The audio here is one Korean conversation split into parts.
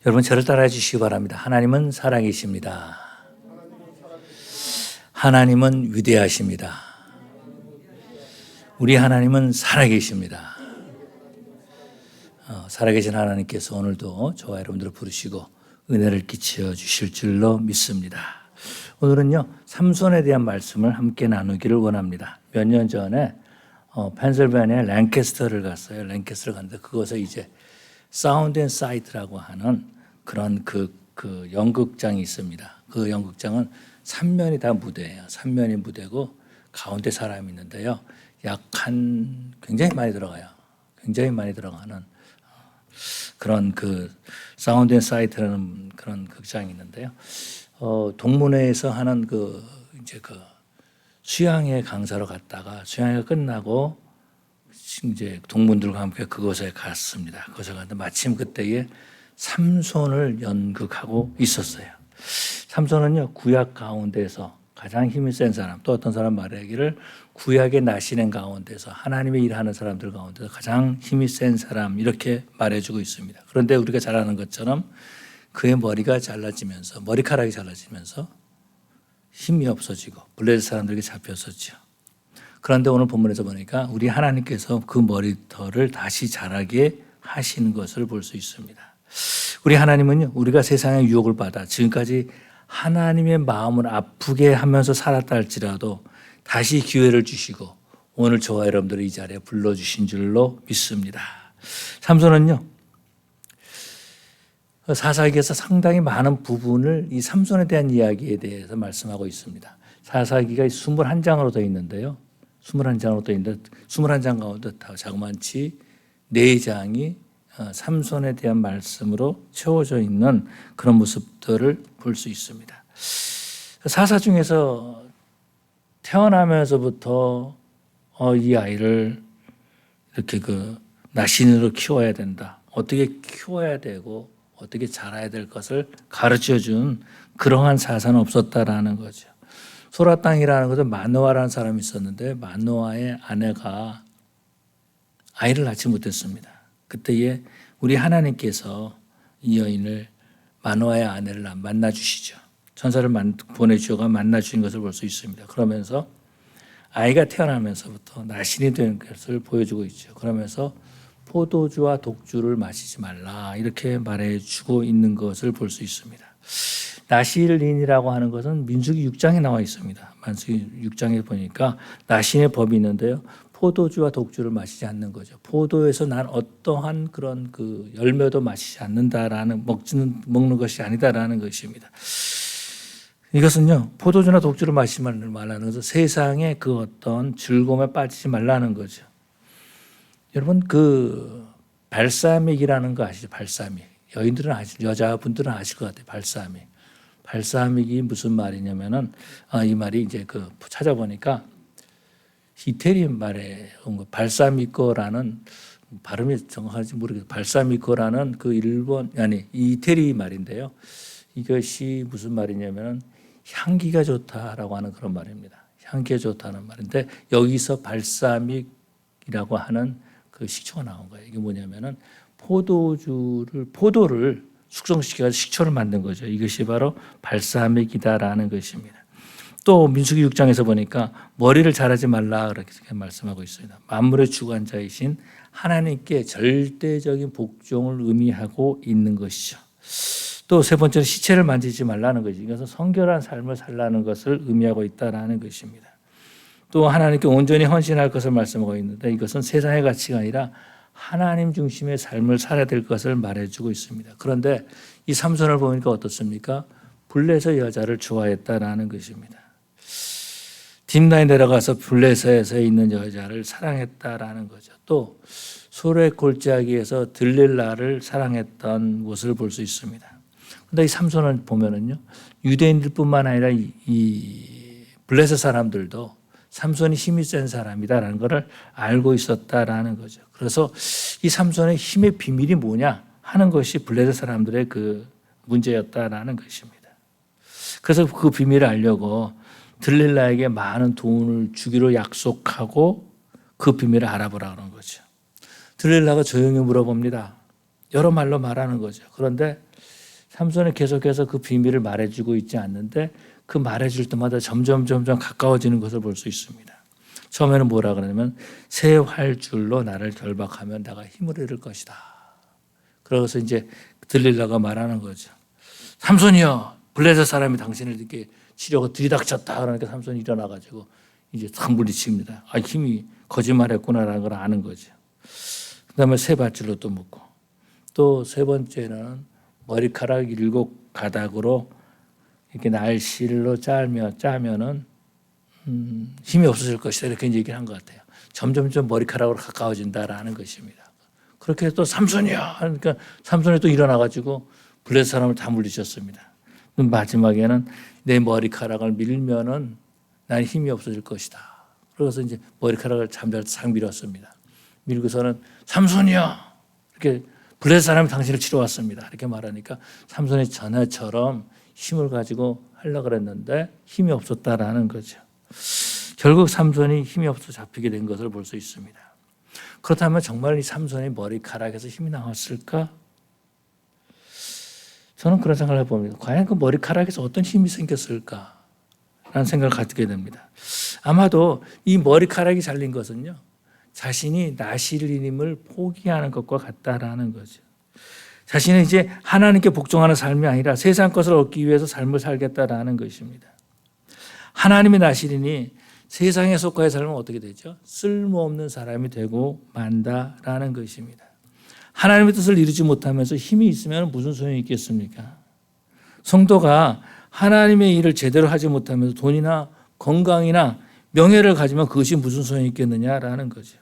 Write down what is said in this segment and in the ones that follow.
여러분 저를 따라해 주시기 바랍니다. 하나님은 살아계십니다. 하나님은 위대하십니다. 우리 하나님은 살아계십니다. 살아계신 하나님께서 오늘도 저와 여러분들을 부르시고 은혜를 끼쳐 주실 줄로 믿습니다. 오늘은요, 삼손에 대한 말씀을 함께 나누기를 원합니다. 몇 년 전에 펜실베니아 랭캐스터를 갔어요. 랭캐스터를 갔는데 그곳에 이제 사운드 앤 사이트라고 하는 그런 그 연극장이 있습니다. 그 연극장은 3면이 다 무대예요. 3면이 무대고 가운데 사람이 있는데요. 굉장히 많이 들어가요. 굉장히 많이 들어가는 그런 사운드 앤 사이트라는 그런 극장이 있는데요. 동문회에서 하는 수양회 강사로 갔다가 수양회가 끝나고 이제 동문들과 함께 그곳에 갔습니다. 그곳에 갔는데 마침 그때에 삼손을 연극하고 있었어요. 삼손은요, 구약 가운데서 가장 힘이 센 사람, 또 어떤 사람 말하기를 구약의 나시는 가운데서 하나님의 일하는 사람들 가운데서 가장 힘이 센 사람, 이렇게 말해주고 있습니다. 그런데 우리가 잘 아는 것처럼 그의 머리카락이 잘라지면서 힘이 없어지고 블레셋 사람들에게 잡혔었죠. 그런데 오늘 본문에서 보니까 우리 하나님께서 그 머리털을 다시 자라게 하시는 것을 볼 수 있습니다. 우리 하나님은요, 우리가 세상의 유혹을 받아 지금까지 하나님의 마음을 아프게 하면서 살았다 할지라도 다시 기회를 주시고 오늘 저와 여러분들을 이 자리에 불러주신 줄로 믿습니다. 삼손은요, 사사기에서 상당히 많은 부분을 이 삼손에 대한 이야기에 대해서 말씀하고 있습니다. 사사기가 21장으로 되어 있는데요. 21장으로 되어 있는데 21장 가운데 다 자그마치 4장이 삼손에 대한 말씀으로 채워져 있는 그런 모습들을 볼 수 있습니다. 사사 중에서 태어나면서부터 이 아이를 이렇게 나신으로 키워야 된다. 어떻게 키워야 되고 어떻게 자라야 될 것을 가르쳐준 그러한 사사는 없었다라는 거죠. 소라 땅이라는 것은 마노아라는 사람이 있었는데 마노아의 아내가 아이를 낳지 못했습니다. 그때에 우리 하나님께서 이 여인을 마노아의 아내를 만나 주시죠. 천사를 보내주셔가 만나 주신 것을 볼 수 있습니다. 그러면서 아이가 태어나면서부터 나신이 되는 것을 보여주고 있죠. 그러면서 포도주와 독주를 마시지 말라, 이렇게 말해주고 있는 것을 볼 수 있습니다. 나실인이라고 하는 것은 민수기 6장에 나와 있습니다. 민수기 6장에 보니까 나신의 법이 있는데요. 포도주와 독주를 마시지 않는 거죠. 포도에서 난 어떠한 그런 열매도 마시지 않는다라는, 먹는 것이 아니다라는 것입니다. 이것은요, 포도주나 독주를 마시지 말라는 것은 세상의 어떤 즐거움에 빠지지 말라는 거죠. 여러분, 발사믹이라는 거 아시죠? 발사믹. 여자분들은 아실 것 같아요. 발사믹. 발사믹이 무슨 말이냐면은, 이 말이 이제 찾아보니까 이태리 말에 온 거, 발사미코라는, 발음이 정확한지 모르겠어요. 발사미코라는 이태리 말인데요. 이것이 무슨 말이냐면은 향기가 좋다라고 하는 그런 말입니다. 향기가 좋다는 말인데 여기서 발사믹이라고 하는 식초가 나온 거예요. 이게 뭐냐면은 포도를 숙성시켜서 식초를 만든 거죠. 이것이 바로 발사믹이다라는 것입니다. 또 민수기 6장에서 보니까 머리를 자르지 말라, 그렇게 말씀하고 있습니다. 만물의 주관자이신 하나님께 절대적인 복종을 의미하고 있는 것이죠. 또 세 번째는 시체를 만지지 말라는 것이, 이것은 성결한 삶을 살라는 것을 의미하고 있다는 것입니다. 또 하나님께 온전히 헌신할 것을 말씀하고 있는데 이것은 세상의 가치가 아니라 하나님 중심의 삶을 살아야 될 것을 말해주고 있습니다. 그런데 이 삼손을 보니까 어떻습니까? 블레셋 여자를 좋아했다라는 것입니다. 딥나에 내려가서 블레셋에 있는 여자를 사랑했다라는 거죠. 또 소래 골짜기에서 들릴라를 사랑했던 것을 볼 수 있습니다. 그런데 이 삼손을 보면은요, 유대인들뿐만 아니라 이 블레셋 사람들도 삼손이 힘이 센 사람이다라는 것을 알고 있었다라는 거죠. 그래서 이 삼손의 힘의 비밀이 뭐냐 하는 것이 블레셋 사람들의 문제였다라는 것입니다. 그래서 그 비밀을 알려고 들릴라에게 많은 돈을 주기로 약속하고 그 비밀을 알아보라 그런 거죠. 들릴라가 조용히 물어봅니다. 여러 말로 말하는 거죠. 그런데 삼손이 계속해서 그 비밀을 말해주고 있지 않는데 그 말해줄 때마다 점점 가까워지는 것을 볼 수 있습니다. 처음에는 뭐라 그러냐면 새 활줄로 나를 결박하면 내가 힘을 잃을 것이다. 그래서 이제 들릴라가 말하는 거죠. 삼손이여, 블레셋 사람이 당신을 이렇게 치려고 들이닥쳤다. 그러니까 삼손이 일어나가지고 이제 탁 물리칩니다. 아, 힘이 거짓말했구나라는 걸 아는 거죠. 그다음에 새 밧줄로 또 묶고, 또 세 번째는 머리카락 7가닥으로 이렇게 날실로 짜면은 힘이 없어질 것이다. 이렇게 얘기를 한 것 같아요. 점점 머리카락으로 가까워진다라는 것입니다. 그렇게 또 삼손이야. 그러니까 삼손이 또 일어나가지고 블레셋 사람을 다 물리쳤습니다. 마지막에는 내 머리카락을 밀면은 난 힘이 없어질 것이다. 그래서 이제 머리카락을 싹 밀었습니다. 밀고서는 삼손이야. 이렇게 블레셋 사람이 당신을 치러 왔습니다. 이렇게 말하니까 삼손이 전에처럼 힘을 가지고 하려고 그랬는데 힘이 없었다라는 거죠. 결국 삼손이 힘이 없어 잡히게 된 것을 볼 수 있습니다. 그렇다면 정말 이 삼손의 머리카락에서 힘이 나왔을까? 저는 그런 생각을 해봅니다. 과연 그 머리카락에서 어떤 힘이 생겼을까? 라는 생각을 갖게 됩니다. 아마도 이 머리카락이 잘린 것은요, 자신이 나실인임을 포기하는 것과 같다라는 거죠. 자신은 이제 하나님께 복종하는 삶이 아니라 세상 것을 얻기 위해서 삶을 살겠다라는 것입니다. 하나님의 나실인이 세상에 속하여 살면 어떻게 되죠? 쓸모없는 사람이 되고 만다라는 것입니다. 하나님의 뜻을 이루지 못하면서 힘이 있으면 무슨 소용이 있겠습니까? 성도가 하나님의 일을 제대로 하지 못하면서 돈이나 건강이나 명예를 가지면 그것이 무슨 소용이 있겠느냐라는 거죠.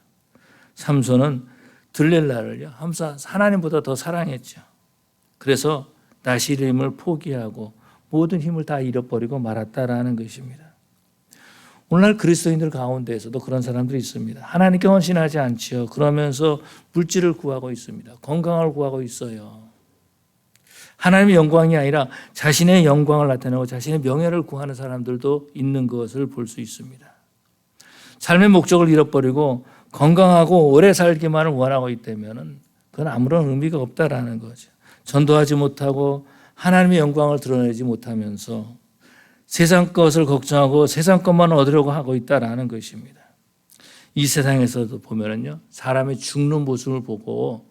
삼손은 들릴라를요, 하나님보다 더 사랑했죠. 그래서 나실임을 포기하고 모든 힘을 다 잃어버리고 말았다라는 것입니다. 오늘날 그리스도인들 가운데에서도 그런 사람들이 있습니다. 하나님께 헌신하지 않지요. 그러면서 물질을 구하고 있습니다. 건강을 구하고 있어요. 하나님의 영광이 아니라 자신의 영광을 나타내고 자신의 명예를 구하는 사람들도 있는 것을 볼 수 있습니다. 삶의 목적을 잃어버리고 건강하고 오래 살기만을 원하고 있다면 그건 아무런 의미가 없다라는 거죠. 전도하지 못하고 하나님의 영광을 드러내지 못하면서 세상 것을 걱정하고 세상 것만 얻으려고 하고 있다라는 것입니다. 이 세상에서도 보면은요, 사람이 죽는 모습을 보고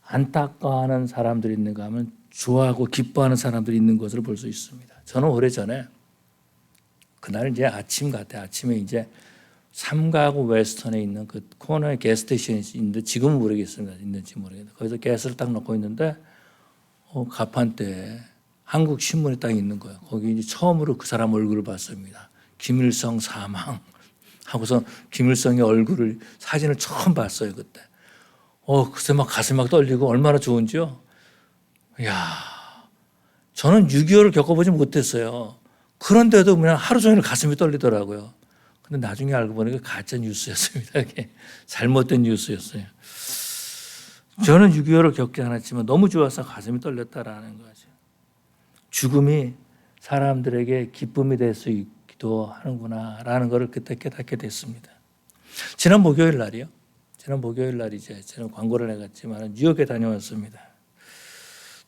안타까워하는 사람들이 있는가 하면 좋아하고 기뻐하는 사람들이 있는 것을 볼 수 있습니다. 저는 오래전에 그날 이제 아침 같아요. 아침에 이제 삼가구 웨스턴에 있는 그 코너에 게스테이션이 있는데 지금은 모르겠습니다. 있는지 모르겠는데 거기서 가스를 딱 넣고 있는데 가판대에 한국 신문에 딱 있는 거예요. 거기 이제 처음으로 그 사람 얼굴을 봤습니다. 김일성 사망 하고서 김일성의 얼굴을 사진을 처음 봤어요 그때. 그때 막 가슴이 막 떨리고 얼마나 좋은지요. 이야, 저는 6.25를 겪어보지 못했어요. 그런데도 그냥 하루 종일 가슴이 떨리더라고요. 근데 나중에 알고 보니까 가짜 뉴스였습니다. 이게 잘못된 뉴스였어요. 저는 6.25를 겪지 않았지만 너무 좋아서 가슴이 떨렸다라는 거죠. 죽음이 사람들에게 기쁨이 될 수 있기도 하는구나라는 것을 그때 깨닫게 됐습니다. 지난 목요일 날이요. 지난 목요일 날 이제 저는 광고를 해갔지만 뉴욕에 다녀왔습니다.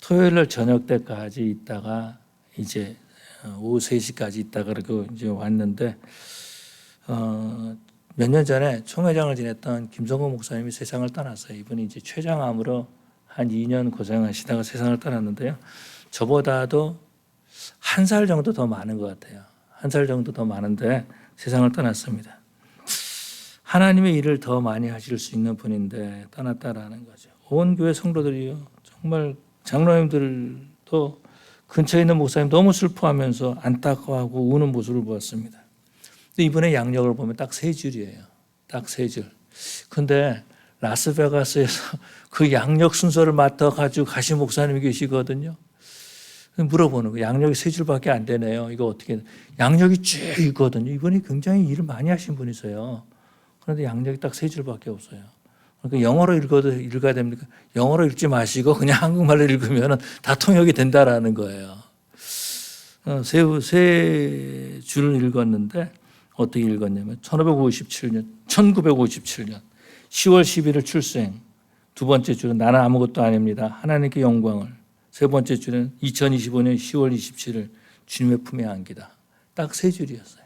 토요일 날 저녁 때까지 있다가 이제 오후 3시까지 있다가 그리고 이제 왔는데 몇 년 전에 총회장을 지냈던 김성근 목사님이 세상을 떠났어요. 이분이 이제 췌장암으로 한 2년 고생하시다가 세상을 떠났는데요. 저보다도 1살 정도 더 많은 것 같아요. 1살 정도 더 많은데 세상을 떠났습니다. 하나님의 일을 더 많이 하실 수 있는 분인데 떠났다라는 거죠. 온 교회 성도들이요, 정말 장로님들도 근처에 있는 목사님 너무 슬퍼하면서 안타까워하고 우는 모습을 보았습니다. 근데 이번에 양력을 보면 딱 3줄이에요. 딱 3줄. 근데 라스베가스에서 그 양력 순서를 맡아가지고 가신 목사님이 계시거든요. 물어보는 거예요. 양력이 3줄밖에 안 되네요. 이거 어떻게, 양력이 쭉 있거든요. 이분이 굉장히 일을 많이 하신 분이세요. 그런데 양력이 딱 3줄밖에 없어요. 그러니까 영어로 읽어야 됩니까? 영어로 읽지 마시고 그냥 한국말로 읽으면 다 통역이 된다라는 거예요. 세 줄을 읽었는데 어떻게 읽었냐면 1957년 10월 11일 출생, 두 번째 줄은 나는 아무것도 아닙니다. 하나님께 영광을. 세 번째 줄은 2025년 10월 27일 주님의 품에 안기다. 딱 세 줄이었어요.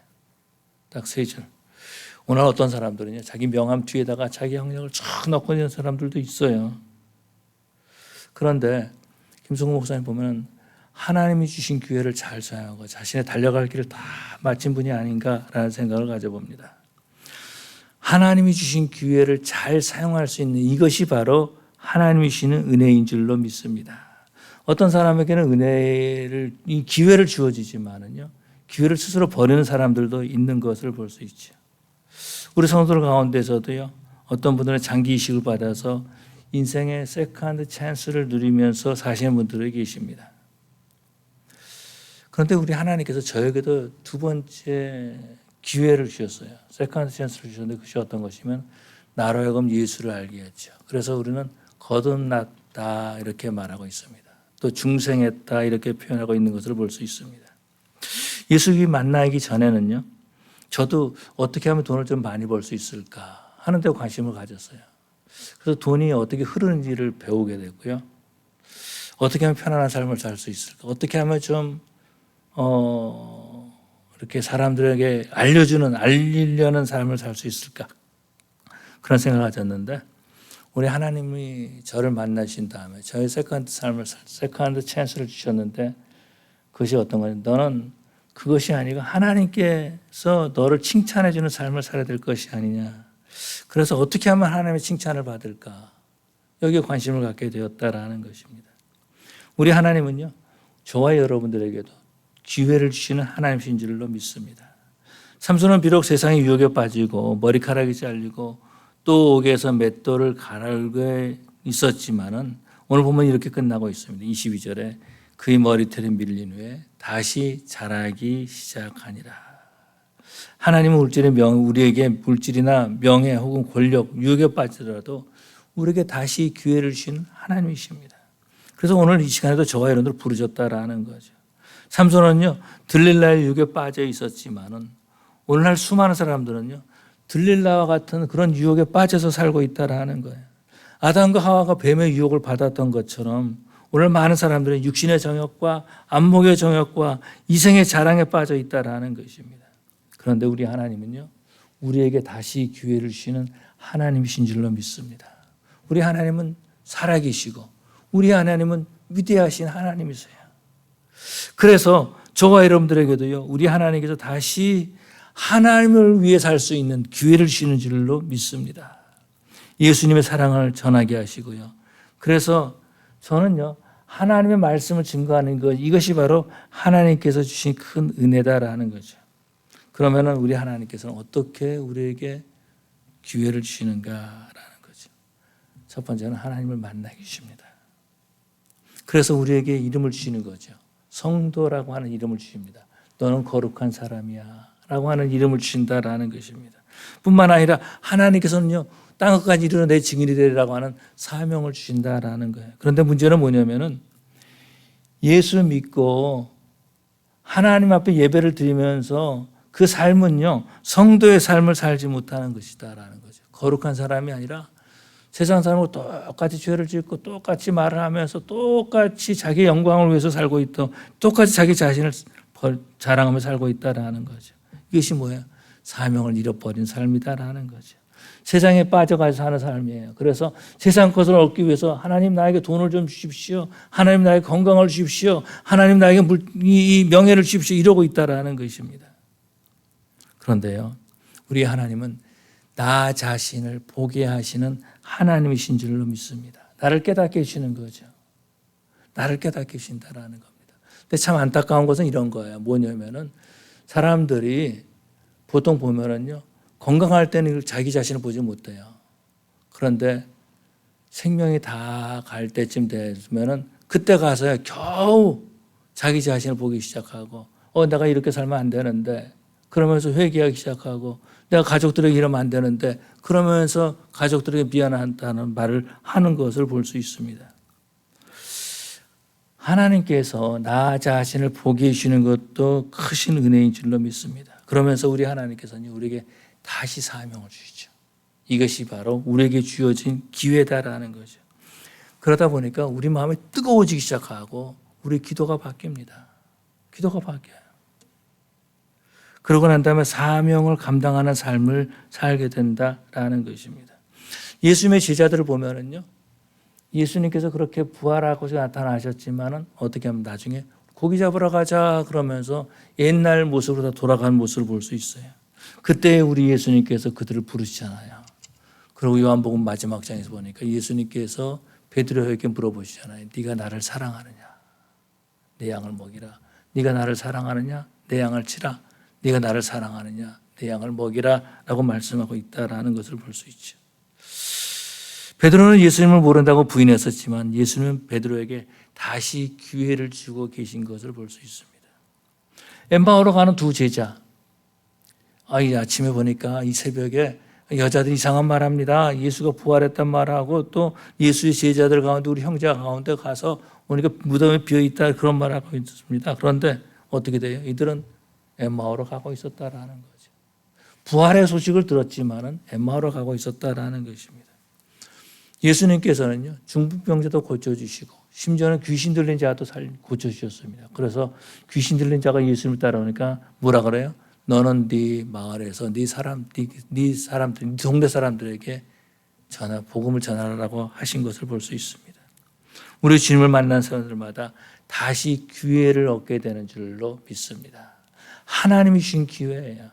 딱 세 줄. 오늘 어떤 사람들은요, 자기 명함 뒤에다가 자기 학력을 쫙 넣고 있는 사람들도 있어요. 그런데 김성국 목사님 보면 하나님이 주신 기회를 잘 사용하고 자신의 달려갈 길을 다 마친 분이 아닌가라는 생각을 가져봅니다. 하나님이 주신 기회를 잘 사용할 수 있는 이것이 바로 하나님이 주시는 은혜인 줄로 믿습니다. 어떤 사람에게는 이 기회를 주어지지만은요, 기회를 스스로 버리는 사람들도 있는 것을 볼 수 있죠. 우리 성도들 가운데서도요, 어떤 분들은 장기 이식을 받아서 인생의 세컨드 찬스를 누리면서 사시는 분들이 계십니다. 그런데 우리 하나님께서 저에게도 두 번째 기회를 주셨어요. 세컨드 찬스를 주셨는데 그것이 어떤 것이면 나로 하여금 예수를 알게 했죠. 그래서 우리는 거듭났다 이렇게 말하고 있습니다. 또 중생했다 이렇게 표현하고 있는 것을 볼 수 있습니다. 예수님이 만나기 전에는요, 저도 어떻게 하면 돈을 좀 많이 벌 수 있을까 하는 데 관심을 가졌어요. 그래서 돈이 어떻게 흐르는지를 배우게 되고요. 어떻게 하면 편안한 삶을 살 수 있을까? 어떻게 하면 좀 이렇게 사람들에게 알리려는 삶을 살 수 있을까? 그런 생각을 가졌는데 우리 하나님이 저를 만나신 다음에 저의 세컨드 찬스를 주셨는데 그것이 어떤 거냐? 너는 그것이 아니고 하나님께서 너를 칭찬해 주는 삶을 살아야 될 것이 아니냐. 그래서 어떻게 하면 하나님의 칭찬을 받을까? 여기에 관심을 갖게 되었다라는 것입니다. 우리 하나님은요, 저와 여러분들에게도 기회를 주시는 하나님이신 줄로 믿습니다. 삼손은 비록 세상의 유혹에 빠지고 머리카락이 잘리고 또 옥에서 맷돌을 가르고 있었지만은 오늘 보면 이렇게 끝나고 있습니다. 22절에 그의 머리털이 밀린 후에 다시 자라기 시작하니라. 하나님은 우리에게 물질이나 명예 혹은 권력, 유혹에 빠지더라도 우리에게 다시 기회를 주신 하나님이십니다. 그래서 오늘 이 시간에도 저와 여러분들 부르셨다라는 거죠. 삼손은요, 들릴라의 유혹에 빠져 있었지만은 오늘날 수많은 사람들은요, 들릴라와 같은 그런 유혹에 빠져서 살고 있다라는 거예요. 아담과 하와가 뱀의 유혹을 받았던 것처럼 오늘 많은 사람들은 육신의 정욕과 안목의 정욕과 이생의 자랑에 빠져 있다라는 것입니다. 그런데 우리 하나님은요, 우리에게 다시 기회를 주시는 하나님이신 줄로 믿습니다. 우리 하나님은 살아계시고 우리 하나님은 위대하신 하나님이세요. 그래서 저와 여러분들에게도요, 우리 하나님께서 다시 하나님을 위해 살 수 있는 기회를 주시는 줄로 믿습니다. 예수님의 사랑을 전하게 하시고요. 그래서 저는요, 하나님의 말씀을 증거하는 것, 이것이 바로 하나님께서 주신 큰 은혜다라는 거죠. 그러면은 우리 하나님께서는 어떻게 우리에게 기회를 주시는가라는 거죠. 첫 번째는 하나님을 만나게 주십니다. 그래서 우리에게 이름을 주시는 거죠. 성도라고 하는 이름을 주십니다. 너는 거룩한 사람이야 라고 하는 이름을 주신다라는 것입니다. 뿐만 아니라 하나님께서는요, 땅 끝까지 이르러 내 증인이 되리라고 하는 사명을 주신다라는 거예요. 그런데 문제는 뭐냐면은 예수 믿고 하나님 앞에 예배를 드리면서 그 삶은요, 성도의 삶을 살지 못하는 것이다라는 거죠. 거룩한 사람이 아니라 세상 사람과 똑같이 죄를 짓고 똑같이 말을 하면서 똑같이 자기 영광을 위해서 살고 있고 똑같이 자기 자신을 자랑하며 살고 있다라는 거죠. 이것이 뭐예요? 사명을 잃어버린 삶이다라는 거죠. 세상에 빠져가서 사는 삶이에요. 그래서 세상 것을 얻기 위해서 하나님 나에게 돈을 좀 주십시오. 하나님 나에게 건강을 주십시오. 하나님 나에게 이 명예를 주십시오. 이러고 있다라는 것입니다. 그런데요, 우리 하나님은 나 자신을 보게 하시는 하나님이신 줄로 믿습니다. 나를 깨닫게 해주시는 거죠. 나를 깨닫게 해주신다라는 겁니다. 근데 참 안타까운 것은 이런 거예요. 뭐냐면은 사람들이 보통 보면은요, 건강할 때는 자기 자신을 보지 못해요. 그런데 생명이 다 갈 때쯤 되면은 그때 가서야 겨우 자기 자신을 보기 시작하고, 내가 이렇게 살면 안 되는데, 그러면서 회개하기 시작하고, 내가 가족들에게 이러면 안 되는데, 그러면서 가족들에게 미안하다는 말을 하는 것을 볼 수 있습니다. 하나님께서 나 자신을 보게 해주시는 것도 크신 은혜인 줄로 믿습니다. 그러면서 우리 하나님께서는 우리에게 다시 사명을 주시죠. 이것이 바로 우리에게 주어진 기회다라는 거죠. 그러다 보니까 우리 마음이 뜨거워지기 시작하고 우리 기도가 바뀝니다. 기도가 바뀌어요. 그러고 난 다음에 사명을 감당하는 삶을 살게 된다라는 것입니다. 예수님의 제자들을 보면은요, 예수님께서 그렇게 부활하고 나타나셨지만은 어떻게 하면 나중에 고기 잡으러 가자 그러면서 옛날 모습으로 다 돌아간 모습을 볼 수 있어요. 그때 우리 예수님께서 그들을 부르시잖아요. 그리고 요한복음 마지막 장에서 보니까 예수님께서 베드로에게 물어보시잖아요. 네가 나를 사랑하느냐? 내 양을 먹이라. 네가 나를 사랑하느냐? 내 양을 치라. 네가 나를 사랑하느냐? 내 양을 먹이라 라고 말씀하고 있다라는 것을 볼 수 있죠. 베드로는 예수님을 모른다고 부인했었지만 예수님은 베드로에게 다시 기회를 주고 계신 것을 볼 수 있습니다. 엠마오로 가는 두 제자. 이 아침에 보니까 이 새벽에 여자들이 이상한 말 합니다. 예수가 부활했단 말하고 또 예수의 제자들 가운데 우리 형제가 가운데 가서 보니까 무덤에 비어있다 그런 말 하고 있습니다. 그런데 어떻게 돼요? 이들은 엠마오로 가고 있었다라는 거죠. 부활의 소식을 들었지만은 엠마오로 가고 있었다라는 것입니다. 예수님께서는요, 중풍병자도 고쳐주시고 심지어는 귀신 들린 자도 고쳐주셨습니다. 그래서 귀신 들린 자가 예수님을 따라오니까 뭐라 그래요? 너는 네 마을에서 네 동네 사람들에게 복음을 전하라고 하신 것을 볼 수 있습니다. 우리 주님을 만난 사람들마다 다시 기회를 얻게 되는 줄로 믿습니다. 하나님이 주신 기회예요.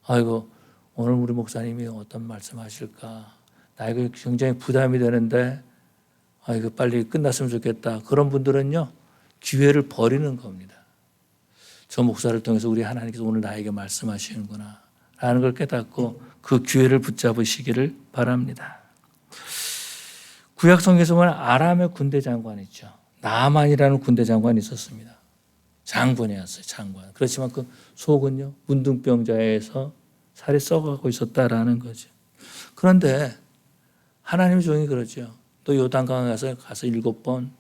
아이고, 오늘 우리 목사님이 어떤 말씀하실까? 나에게 굉장히 부담이 되는데 이거 빨리 끝났으면 좋겠다. 그런 분들은요, 기회를 버리는 겁니다. 저 목사를 통해서 우리 하나님께서 오늘 나에게 말씀하시는구나 라는 걸 깨닫고 그 기회를 붙잡으시기를 바랍니다. 구약성경에서 보면 아람의 군대 장관 있죠. 나아만이라는 군대 장관이 있었습니다. 장군이었어요. 장관. 그렇지만 그 속은요, 문둥병자에서 살이 썩어가고 있었다라는 거죠. 그런데 하나님의 종이 그러죠. 또 요단강에 가서 7번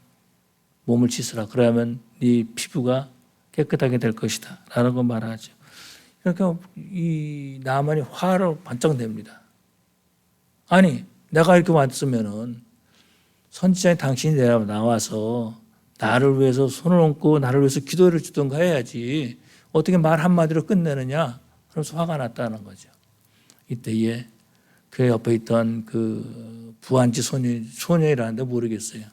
몸을 씻으라. 그러면 네 피부가 깨끗하게 될 것이다 라고 말하죠. 그러니까 이 나만이 화를 반짝 냅니다. 아니, 내가 이렇게 왔으면은 선지자인 당신이 나와서 나를 위해서 손을 얹고 나를 위해서 기도를 주던가 해야지 어떻게 말 한마디로 끝내느냐. 그러면서 화가 났다는 거죠. 이때에 그 옆에 있던 그 부한지 소녀이라는데 모르겠어요.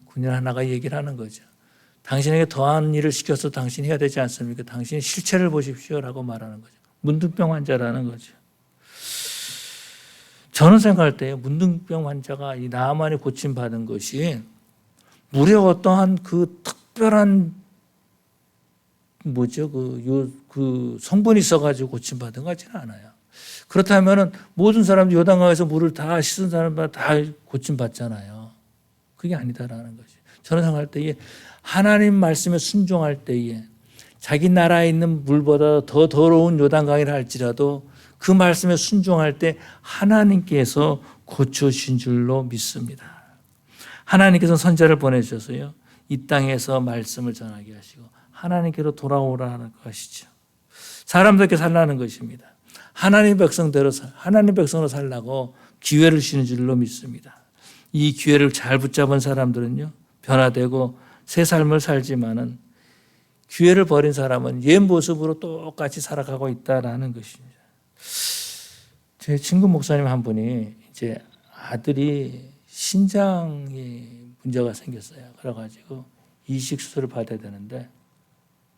군인 하나가 얘기를 하는 거죠. 당신에게 더한 일을 시켜서 당신이 해야 되지 않습니까? 당신의 실체를 보십시오라고 말하는 거죠. 문둥병 환자라는 거죠. 저는 생각할 때 문둥병 환자가 이 나아만이 고침받은 것이 무려 어떠한 그 특별한 그 성분이 있어가지고 고침받은 것 같지는 않아요. 그렇다면 모든 사람들 요단강에서 물을 다 씻은 사람들 다 고침받잖아요. 그게 아니다라는 거죠. 저는 생각할 때에 하나님 말씀에 순종할 때에 자기 나라에 있는 물보다 더 더러운 요단강이라 할지라도 그 말씀에 순종할 때 하나님께서 고쳐주신 줄로 믿습니다. 하나님께서 선지자를 보내주셔서요, 이 땅에서 말씀을 전하게 하시고 하나님께로 돌아오라는 것이죠. 사람들께 살라는 것입니다. 하나님 백성으로 살라고 기회를 주시는 줄로 믿습니다. 이 기회를 잘 붙잡은 사람들은요, 변화되고 새 삶을 살지만은 기회를 버린 사람은 옛 모습으로 똑같이 살아가고 있다라는 것입니다. 제 친구 목사님 한 분이 이제 아들이 신장에 문제가 생겼어요. 그래가지고 이식 수술을 받아야 되는데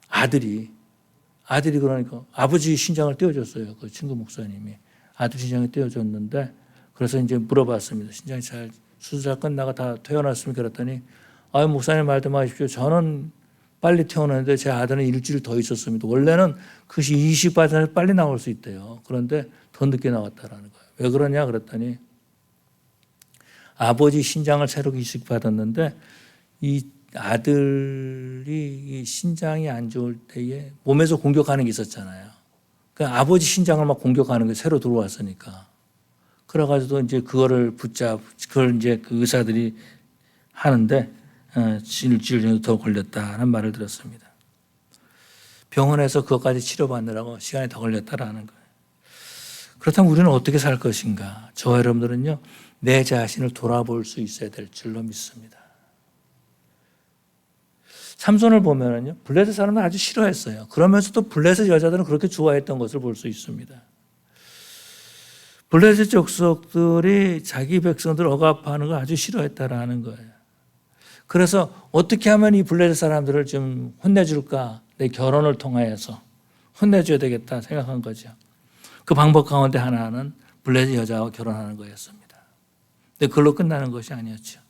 아들이 그러니까 아버지 신장을 떼어줬어요. 그 친구 목사님이 아들 신장을 떼어줬는데 그래서 이제 물어봤습니다. 신장이 잘 수술 끝나가 다 퇴원했습니까? 그랬더니 목사님 말도 마십시오. 저는 빨리 태어났는데 제 아들은 일주일 더 있었습니다. 원래는 그것이 이식 받아서 빨리 나올 수 있대요. 그런데 더 늦게 나왔다라는 거예요. 왜 그러냐 그랬더니 아버지 신장을 새로 이식 받았는데 이 아들이 신장이 안 좋을 때에 몸에서 공격하는 게 있었잖아요. 그러니까 아버지 신장을 막 공격하는 게 새로 들어왔으니까. 그래가지고 이제 그걸 이제 그 의사들이 하는데 일주일 정도 더 걸렸다는 말을 들었습니다. 병원에서 그것까지 치료받느라고 시간이 더 걸렸다라는 거예요. 그렇다면 우리는 어떻게 살 것인가? 저와 여러분들은요, 내 자신을 돌아볼 수 있어야 될 줄로 믿습니다. 삼손을 보면은요, 블레셋 사람은 아주 싫어했어요. 그러면서도 블레셋 여자들은 그렇게 좋아했던 것을 볼 수 있습니다. 블레셋 족속들이 자기 백성들을 억압하는 걸 아주 싫어했다라는 거예요. 그래서 어떻게 하면 이 블레셋 사람들을 좀 혼내줄까? 내 결혼을 통하여서 혼내줘야 되겠다 생각한 거죠. 그 방법 가운데 하나는 블레셋 여자와 결혼하는 거였습니다. 근데 그걸로 끝나는 것이 아니었죠.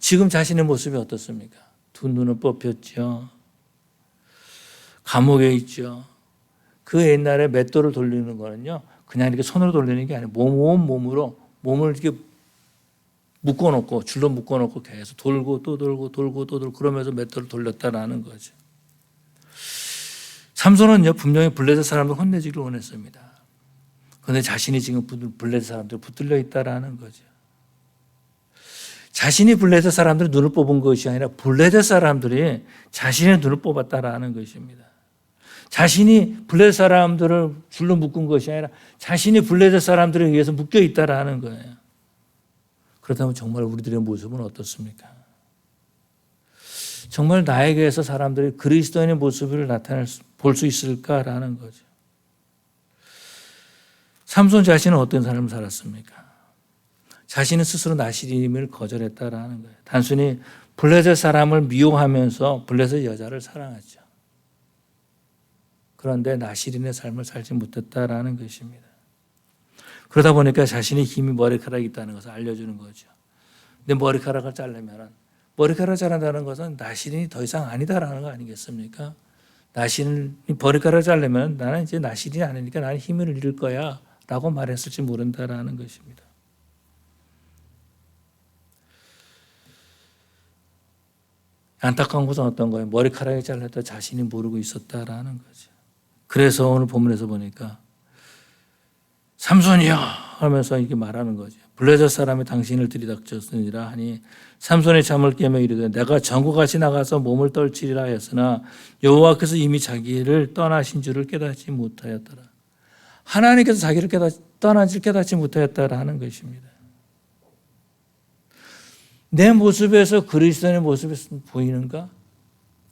지금 자신의 모습이 어떻습니까? 두 눈은 뽑혔죠. 감옥에 있죠. 그 옛날에 맷돌을 돌리는 거는요, 그냥 이렇게 손으로 돌리는 게 아니고 온 몸으로 몸을 이렇게 묶어놓고 줄로 묶어놓고 계속 돌고 또 돌고 돌고 또 돌고 그러면서 맷돌을 돌렸다라는 거죠. 삼손은요, 분명히 블레셋 사람들 혼내주기를 원했습니다. 그런데 자신이 지금 블레셋 사람들 붙들려 있다라는 거죠. 자신이 블레셋 사람들의 눈을 뽑은 것이 아니라 블레셋 사람들이 자신의 눈을 뽑았다라는 것입니다. 자신이 블레셋 사람들을 줄로 묶은 것이 아니라 자신이 블레셋 사람들에 의해서 묶여 있다라는 거예요. 그렇다면 정말 우리들의 모습은 어떻습니까? 정말 나에게서 사람들이 그리스도인의 모습을 볼 수 있을까라는 거죠. 삼손 자신은 어떤 삶을 살았습니까? 자신은 스스로 나시림을 거절했다라는 거예요. 단순히 블레셋 사람을 미워하면서 블레셋 여자를 사랑하죠. 그런데 나시린의 삶을 살지 못했다라는 것입니다. 그러다 보니까 자신의 힘이 머리카락이 있다는 것을 알려주는 거죠. 근데 머리카락을 자르면 머리카락을 자른다는 것은 나시린이 더 이상 아니다라는 거 아니겠습니까? 머리카락을 자르면 나는 이제 나시린이 아니니까 나는 힘을 잃을 거야 라고 말했을지 모른다라는 것입니다. 안타까운 것은 어떤 거예요? 머리카락이 잘렸다 자신이 모르고 있었다라는 거죠. 그래서 오늘 본문에서 보니까 삼손이여 하면서 이렇게 말하는 거죠. 블레셋 사람이 당신을 들이닥쳤으니라 하니 삼손이 잠을 깨며 이르되 내가 전국같이 나가서 몸을 떨치리라 하였으나 여호와께서 이미 자기를 떠나신 줄을 깨닫지 못하였더라. 하나님께서 자기를 떠나질 깨닫지 못하였다라 하는 것입니다. 내 모습에서 그리스도의 모습이 보이는가?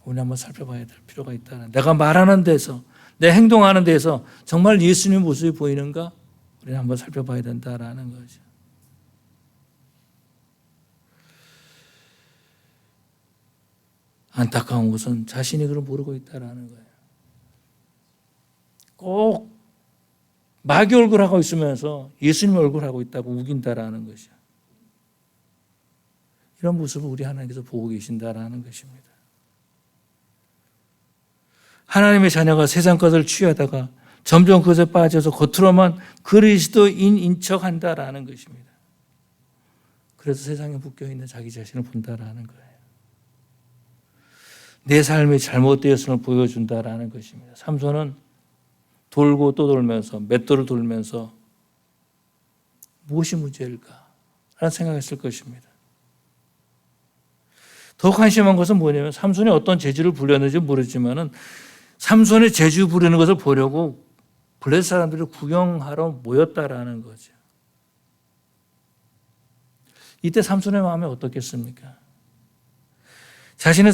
우리 한번 살펴봐야 될 필요가 있다. 내가 말하는 데서, 내 행동하는 데서 정말 예수님의 모습이 보이는가? 우리는 한번 살펴봐야 된다라는 거죠. 안타까운 것은 자신이 그걸 모르고 있다라는 거예요. 꼭 마귀 얼굴하고 있으면서 예수님 얼굴하고 있다고 우긴다라는 것이죠. 이런 모습을 우리 하나님께서 보고 계신다라는 것입니다. 하나님의 자녀가 세상 것을 취하다가 점점 그것에 빠져서 겉으로만 그리스도인인 척한다라는 것입니다. 그래서 세상에 묶여있는 자기 자신을 본다라는 거예요. 내 삶이 잘못되었음을 보여준다라는 것입니다. 삼손은 돌고 또 돌면서 맷돌을 돌면서 무엇이 문제일까? 라는 생각했을 것입니다. 더욱 한심한 것은 뭐냐면 삼손이 어떤 재주를 부렸는지 모르지만은 삼손의 재주 부리는 것을 보려고 블레셋 사람들이 구경하러 모였다라는 거죠. 이때 삼손의 마음이 어떻겠습니까? 자신은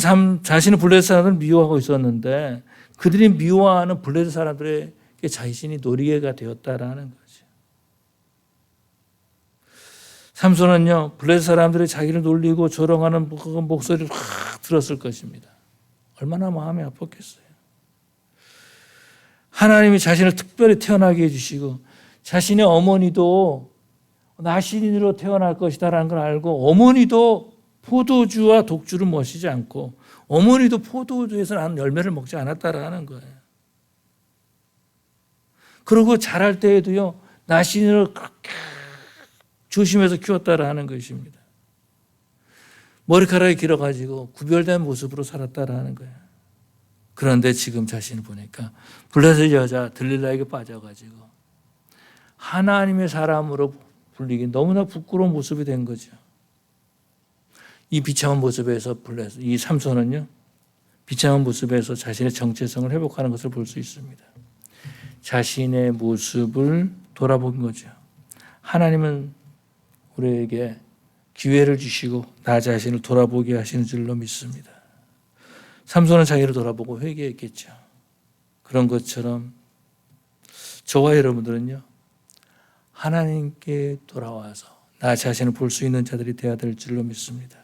블레셋 사람들을 미워하고 있었는데 그들이 미워하는 블레셋 사람들의 자신이 놀이개가 되었다라는 거죠. 삼손은요, 블레셋 사람들이 자기를 놀리고 조롱하는 그 목소리를 확 들었을 것입니다. 얼마나 마음이 아팠겠어요. 하나님이 자신을 특별히 태어나게 해주시고 자신의 어머니도 나시린으로 태어날 것이다라는 걸 알고 어머니도 포도주와 독주를 마시지 않고 어머니도 포도주에서 난 열매를 먹지 않았다라는 거예요. 그리고 자랄 때에도요, 나시린을 그렇게 조심해서 키웠다라는 것입니다. 머리카락이 길어가지고 구별된 모습으로 살았다라는 거예요. 그런데 지금 자신을 보니까 블레셋 여자 들릴라에게 빠져가지고 하나님의 사람으로 불리기 너무나 부끄러운 모습이 된 거죠. 이 비참한 모습에서 이 삼손은요, 비참한 모습에서 자신의 정체성을 회복하는 것을 볼 수 있습니다. 자신의 모습을 돌아본 거죠. 하나님은 우리에게 기회를 주시고 나 자신을 돌아보게 하시는 줄로 믿습니다. 삼손은 자기를 돌아보고 회개했겠죠. 그런 것처럼 저와 여러분들은요, 하나님께 돌아와서 나 자신을 볼 수 있는 자들이 되어야 될 줄로 믿습니다.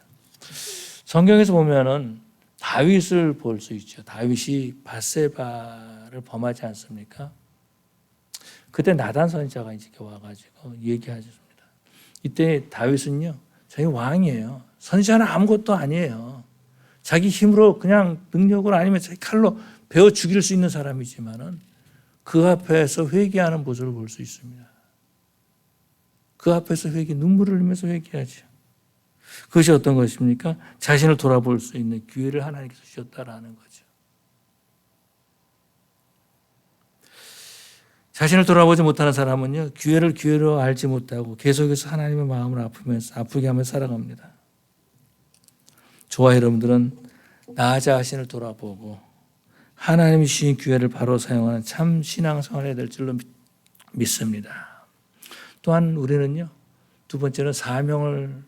성경에서 보면은 다윗을 볼 수 있죠. 다윗이 밧세바를 범하지 않습니까? 그때 나단 선지자가 이제 와가지고 얘기하셨습니다. 이때 다윗은요, 자기 왕이에요. 선지자는 아무것도 아니에요. 자기 힘으로 그냥 능력으로 아니면 자기 칼로 베어 죽일 수 있는 사람이지만은 그 앞에서 회개하는 모습을 볼 수 있습니다. 그 앞에서 눈물을 흘리면서 회개하죠. 그것이 어떤 것입니까? 자신을 돌아볼 수 있는 기회를 하나님께서 주셨다라는 거죠. 자신을 돌아보지 못하는 사람은요, 기회를 기회로 알지 못하고 계속해서 하나님의 마음을 아프게 하면서 살아갑니다. 저와 여러분들은 나 자신을 돌아보고 하나님이 주신 기회를 바로 사용하는 참 신앙생활을 해야 될 줄로 믿습니다. 또한 우리는요, 두 번째는 사명을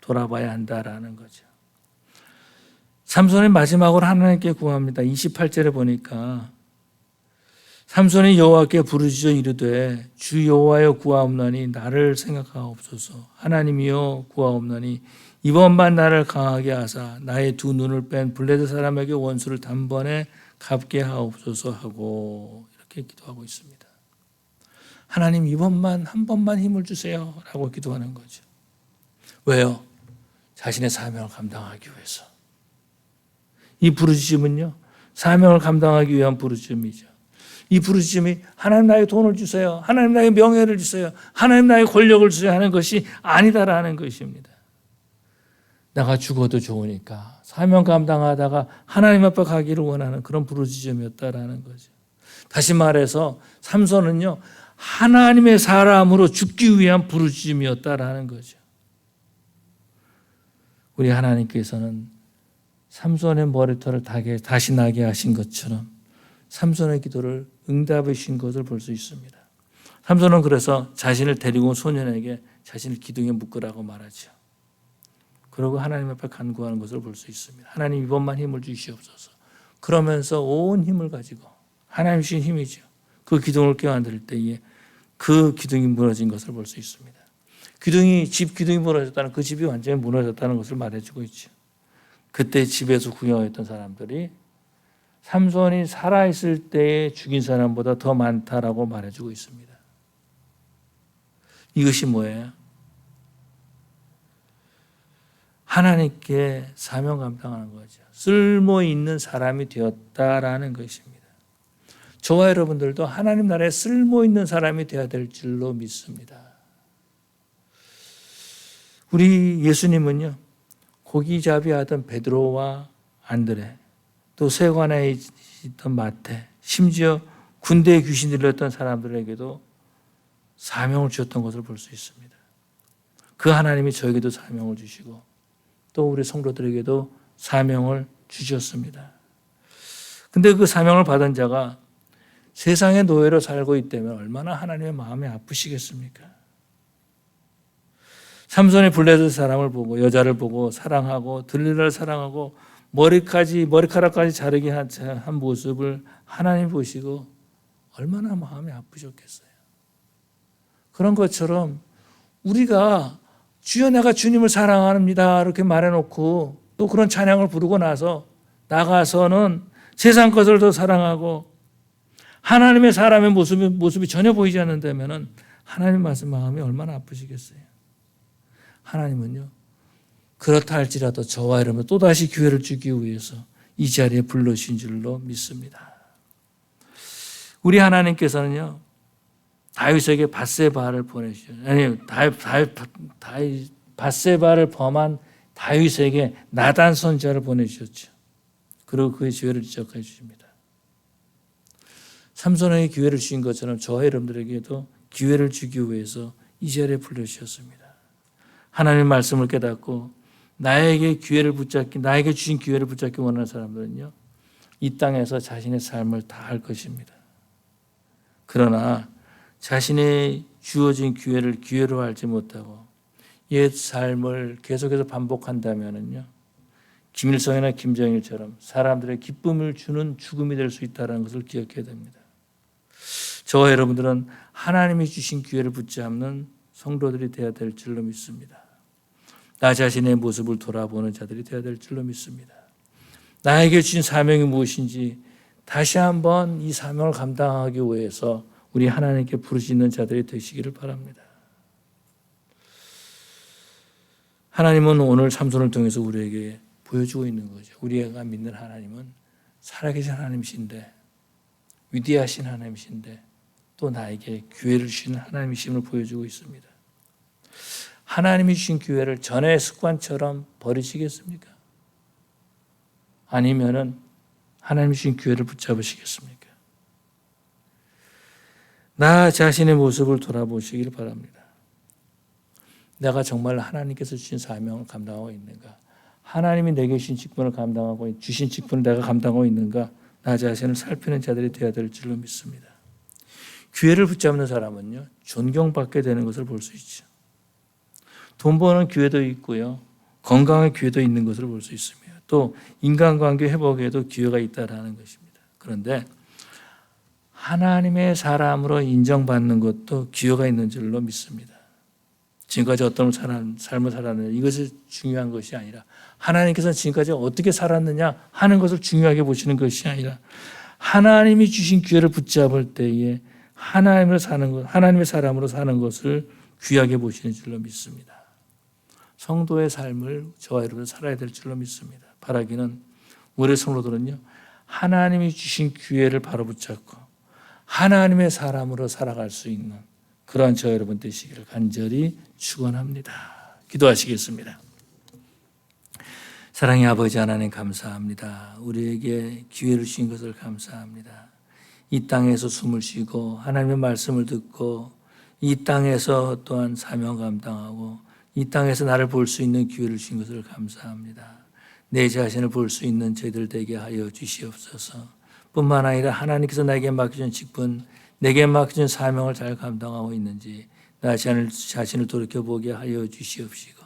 돌아봐야 한다라는 거죠. 삼손이 마지막으로 하나님께 구합니다. 28절에 보니까 삼손이 여호와께 부르짖어 이르되 주 여호와여 구하옵나니 나를 생각하옵소서. 하나님이여 구하옵나니 이번만 나를 강하게 하사 나의 두 눈을 뺀 블레셋 사람에게 원수를 단번에 갚게 하옵소서 하고 이렇게 기도하고 있습니다. 하나님 이번만 한 번만 힘을 주세요 라고 기도하는 거죠. 왜요? 자신의 사명을 감당하기 위해서. 이 부르짖음은요, 사명을 감당하기 위한 부르짖음이죠. 이 부르짖음이 하나님 나에게 돈을 주세요, 하나님 나에게 명예를 주세요, 하나님 나에게 권력을 주세요 하는 것이 아니다라는 것입니다. 내가 죽어도 좋으니까 사명 감당하다가 하나님 앞에 가기를 원하는 그런 부르짖음이었다라는 거죠. 다시 말해서 삼손은요, 하나님의 사람으로 죽기 위한 부르짖음이었다라는 거죠. 우리 하나님께서는 삼손의 머리털을 다시 나게 하신 것처럼 삼손의 기도를 응답해 주신 것을 볼 수 있습니다. 삼손은 그래서 자신을 데리고 온 소년에게 자신을 기둥에 묶으라고 말하죠. 그리고 하나님 앞에 간구하는 것을 볼 수 있습니다. 하나님 이번만 힘을 주시옵소서. 그러면서 온 힘을 가지고 하나님 주신 힘이죠. 그 기둥을 껴안을 때에 그 기둥이 무너진 것을 볼 수 있습니다. 집 기둥이 무너졌다는, 그 집이 완전히 무너졌다는 것을 말해주고 있죠. 그때 집에서 구경했던 사람들이 삼손이 살아있을 때에 죽인 사람보다 더 많다라고 말해주고 있습니다. 이것이 뭐예요? 하나님께 사명 감당하는 거죠. 쓸모 있는 사람이 되었다라는 것입니다. 저와 여러분들도 하나님 나라에 쓸모 있는 사람이 되어야 될 줄로 믿습니다. 우리 예수님은요, 고기잡이 하던 베드로와 안드레, 또 세관에 있던 마태, 심지어 군대에 귀신 들렸던 사람들에게도 사명을 주셨던 것을 볼 수 있습니다. 그 하나님이 저에게도 사명을 주시고 또 우리 성도들에게도 사명을 주셨습니다. 근데 그 사명을 받은 자가 세상의 노예로 살고 있다면 얼마나 하나님의 마음이 아프시겠습니까? 삼손이 블레셋 사람을 보고 여자를 보고 사랑하고 들릴라를 사랑하고 머리카락까지 자르게 한 모습을 하나님 보시고 얼마나 마음이 아프셨겠어요. 그런 것처럼 우리가 주여 내가 주님을 사랑합니다 이렇게 말해놓고 또 그런 찬양을 부르고 나서 나가서는 세상 것을 더 사랑하고 하나님의 사람의 모습이 전혀 보이지 않는다면 하나님 말씀 마음이 얼마나 아프시겠어요. 하나님은요, 그렇다 할지라도 저와 여러분 또다시 기회를 주기 위해서 이 자리에 불러주신 줄로 믿습니다. 우리 하나님께서는요, 다윗에게 밧세바를 보내주셨죠. 아니, 밧세바를 범한 다윗에게 나단 선지자를 보내주셨죠. 그리고 그의 죄를 지적해 주십니다. 삼손에게 기회를 주신 것처럼 저와 여러분들에게도 기회를 주기 위해서 이 자리에 불러주셨습니다. 하나님의 말씀을 깨닫고 나에게 주신 기회를 붙잡기 원하는 사람들은요, 이 땅에서 자신의 삶을 다할 것입니다. 그러나 자신의 주어진 기회를 기회로 알지 못하고 옛 삶을 계속해서 반복한다면요, 김일성이나 김정일처럼 사람들의 기쁨을 주는 죽음이 될 수 있다는 것을 기억해야 됩니다. 저와 여러분들은 하나님이 주신 기회를 붙잡는 성도들이 되어야 될 줄로 믿습니다. 나 자신의 모습을 돌아보는 자들이 되어야 될 줄로 믿습니다. 나에게 주신 사명이 무엇인지 다시 한번 이 사명을 감당하기 위해서 우리 하나님께 부르시는 자들이 되시기를 바랍니다. 하나님은 오늘 삼손을 통해서 우리에게 보여주고 있는 거죠. 우리가 믿는 하나님은 살아계신 하나님이신데, 위대하신 하나님이신데 또 나에게 기회를 주시는 하나님이심을 보여주고 있습니다. 하나님이 주신 기회를 전의 습관처럼 버리시겠습니까? 아니면은 하나님이 주신 기회를 붙잡으시겠습니까? 나 자신의 모습을 돌아보시기를 바랍니다. 내가 정말 하나님께서 주신 사명을 감당하고 있는가? 하나님이 내게 주신 직분을 주신 직분을 내가 감당하고 있는가? 나 자신을 살피는 자들이 되어야 될 줄로 믿습니다. 기회를 붙잡는 사람은요, 존경받게 되는 것을 볼 수 있죠. 돈 버는 기회도 있고요, 건강의 기회도 있는 것을 볼 수 있습니다. 또 인간관계 회복에도 기회가 있다라는 것입니다. 그런데 하나님의 사람으로 인정받는 것도 기회가 있는 줄로 믿습니다. 지금까지 어떤 삶을 살았느냐, 이것이 중요한 것이 아니라 하나님께서 지금까지 어떻게 살았느냐 하는 것을 중요하게 보시는 것이 아니라 하나님이 주신 기회를 붙잡을 때에 하나님의 사람으로 사는 것을 귀하게 보시는 줄로 믿습니다. 성도의 삶을 저와 여러분 살아야 될 줄로 믿습니다. 바라기는 우리 성도들은요, 하나님이 주신 기회를 바로 붙잡고 하나님의 사람으로 살아갈 수 있는 그러한 저와 여러분 되시기를 간절히 축원합니다. 기도하시겠습니다. 사랑의 아버지 하나님 감사합니다. 우리에게 기회를 주신 것을 감사합니다. 이 땅에서 숨을 쉬고 하나님의 말씀을 듣고 이 땅에서 또한 사명 감당하고 이 땅에서 나를 볼 수 있는 기회를 주신 것을 감사합니다. 내 자신을 볼 수 있는 저희들 되게 하여 주시옵소서. 뿐만 아니라 하나님께서 나에게 맡겨준 직분, 내게 맡겨준 사명을 잘 감당하고 있는지 나 자신을 돌이켜보게 하여 주시옵시고,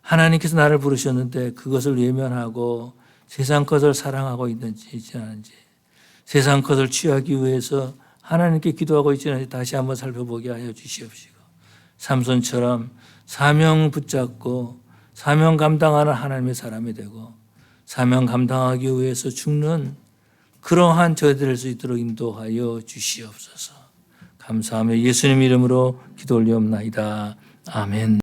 하나님께서 나를 부르셨는데 그것을 외면하고 세상 것을 사랑하고 있는지 세상 것을 취하기 위해서 하나님께 기도하고 있지 않은지 다시 한번 살펴보게 하여 주시옵시고, 삼손처럼 사명 붙잡고 사명 감당하는 하나님의 사람이 되고 사명 감당하기 위해서 죽는 그러한 저희들 될 수 있도록 인도하여 주시옵소서. 감사하며 예수님 이름으로 기도 올리옵나이다. 아멘.